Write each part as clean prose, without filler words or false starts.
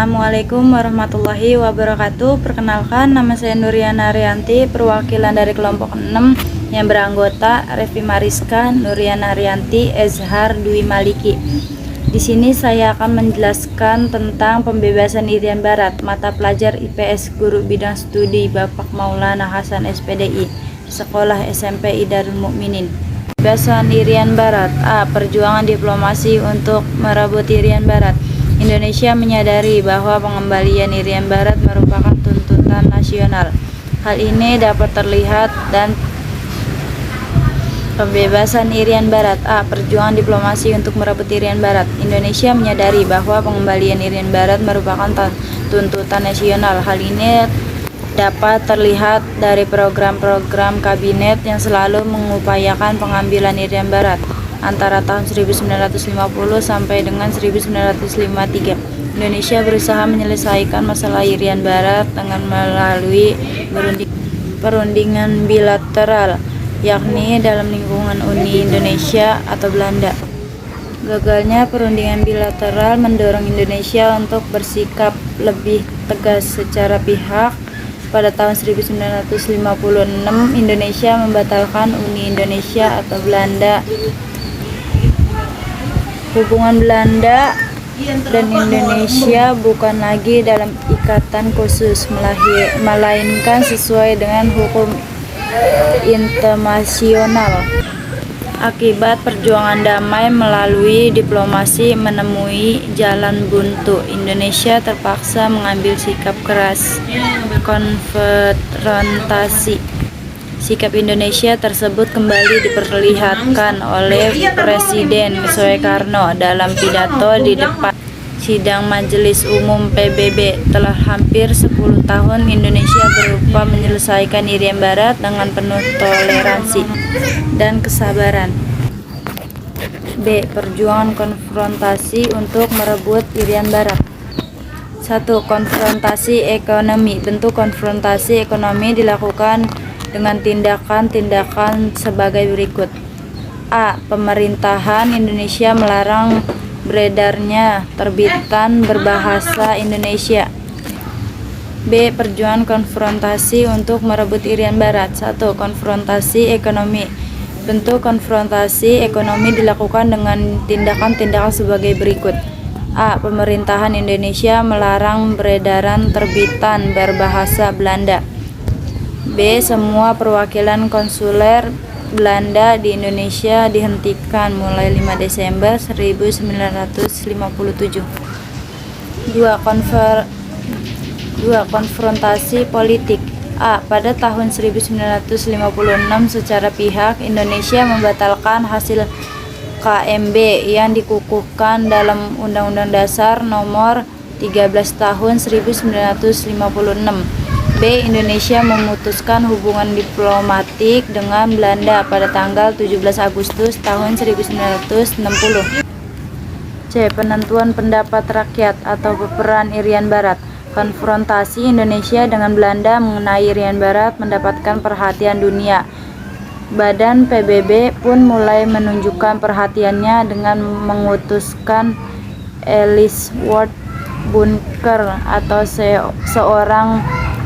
Assalamualaikum warahmatullahi wabarakatuh. Perkenalkan, nama saya Nuriana Arianti, perwakilan dari kelompok 6 yang beranggota Revi Mariska, Nuriana Arianti, Ezhar Dwi Maliki. Di sini saya akan menjelaskan tentang pembebasan Irian Barat, mata pelajar IPS Guru Bidang Studi Bapak Maulana Hasan SPDI, Sekolah SMP Idarul Mukminin. Pembebasan Irian Barat. A. Perjuangan diplomasi untuk merebut Irian Barat. Indonesia menyadari bahwa pengembalian Irian Barat merupakan tuntutan nasional. Hal ini dapat terlihat dan pembebasan Irian Barat. A. Perjuangan diplomasi untuk merebut Irian Barat. Indonesia menyadari bahwa pengembalian Irian Barat merupakan tuntutan nasional. Hal ini dapat terlihat dari program-program kabinet yang selalu mengupayakan pengambilan Irian Barat antara tahun 1950 sampai dengan 1953. Indonesia berusaha menyelesaikan masalah Irian Barat dengan melalui perundingan bilateral, yakni dalam lingkungan Uni Indonesia atau Belanda. Gagalnya perundingan bilateral mendorong Indonesia untuk bersikap lebih tegas secara pihak. Pada tahun 1956, Indonesia membatalkan Uni Indonesia atau Belanda. Hubungan Belanda dan Indonesia bukan lagi dalam ikatan khusus, melainkan sesuai dengan hukum internasional. Akibat perjuangan damai melalui diplomasi menemui jalan buntu, Indonesia terpaksa mengambil sikap keras konfrontasi. Sikap Indonesia tersebut kembali diperlihatkan oleh Presiden Soekarno dalam pidato di depan sidang Majelis Umum PBB. Telah hampir 10 tahun Indonesia berusaha menyelesaikan Irian Barat dengan penuh toleransi dan kesabaran. B. Perjuangan konfrontasi untuk merebut Irian Barat. 1. Konfrontasi ekonomi. Bentuk konfrontasi ekonomi dilakukan dengan tindakan-tindakan sebagai berikut. A. Pemerintahan Indonesia melarang beredarnya terbitan berbahasa Indonesia. B. Perjuangan konfrontasi untuk merebut Irian Barat. 1. Konfrontasi ekonomi. Bentuk konfrontasi ekonomi dilakukan dengan tindakan-tindakan sebagai berikut. A. Pemerintahan Indonesia melarang beredaran terbitan berbahasa Belanda. B. Semua perwakilan konsuler Belanda di Indonesia dihentikan mulai 5 Desember 1957. 2. Konfrontasi politik. A. Pada tahun 1956 secara pihak Indonesia membatalkan hasil KMB yang dikukuhkan dalam Undang-Undang Dasar Nomor 13 Tahun 1956. B. Indonesia memutuskan hubungan diplomatik dengan Belanda pada tanggal 17 Agustus tahun 1960. C. Penentuan pendapat rakyat atau peperan Irian Barat. Konfrontasi Indonesia dengan Belanda mengenai Irian Barat mendapatkan perhatian dunia. Badan PBB pun mulai menunjukkan perhatiannya dengan mengutuskan Ellsworth Bunker atau seorang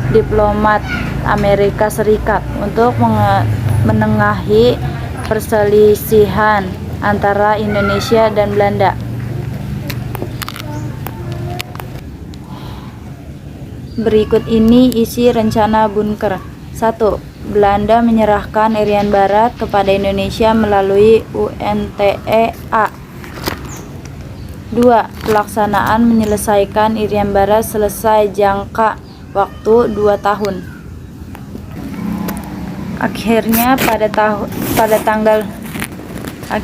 diplomat Amerika Serikat untuk menengahi perselisihan antara Indonesia dan Belanda. Berikut ini isi rencana Bunker. 1. Belanda menyerahkan Irian Barat kepada Indonesia melalui UNTEA. 2. Pelaksanaan menyelesaikan Irian Barat selesai jangka waktu 2 tahun. Akhirnya pada tanggal 15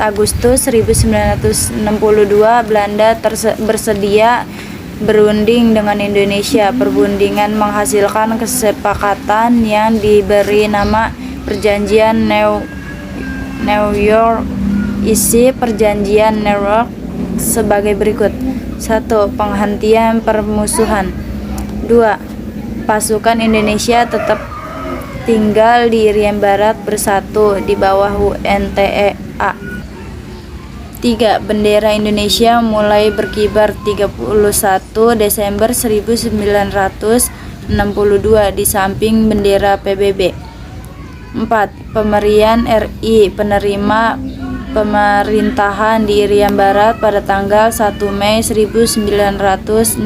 Agustus 1962 Belanda bersedia berunding dengan Indonesia. Perundingan menghasilkan kesepakatan yang diberi nama Perjanjian New York. Isi Perjanjian New York sebagai berikut. 1. Penghentian permusuhan. 2. Pasukan Indonesia tetap tinggal di Irian Barat bersatu di bawah UNTEA. 3. Bendera Indonesia mulai berkibar 31 Desember 1962 di samping bendera PBB. 4. Pemerian RI penerima pemerintahan di Irian Barat pada tanggal 1 Mei 1963.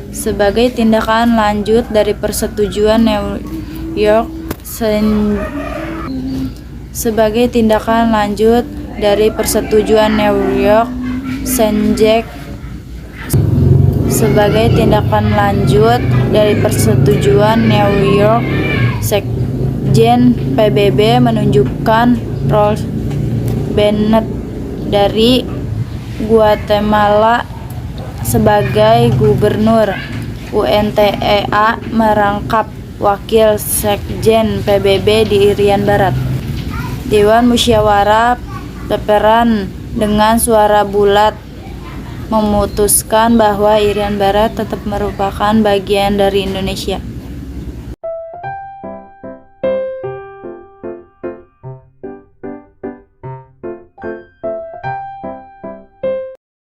Sebagai tindakan lanjut dari persetujuan New York Sekjen PBB menunjukkan Rolf Bennett dari Guatemala sebagai gubernur. UNTEA merangkap wakil Sekjen PBB di Irian Barat. Dewan Musyawarah Veteran dengan suara bulat memutuskan bahwa Irian Barat tetap merupakan bagian dari Indonesia.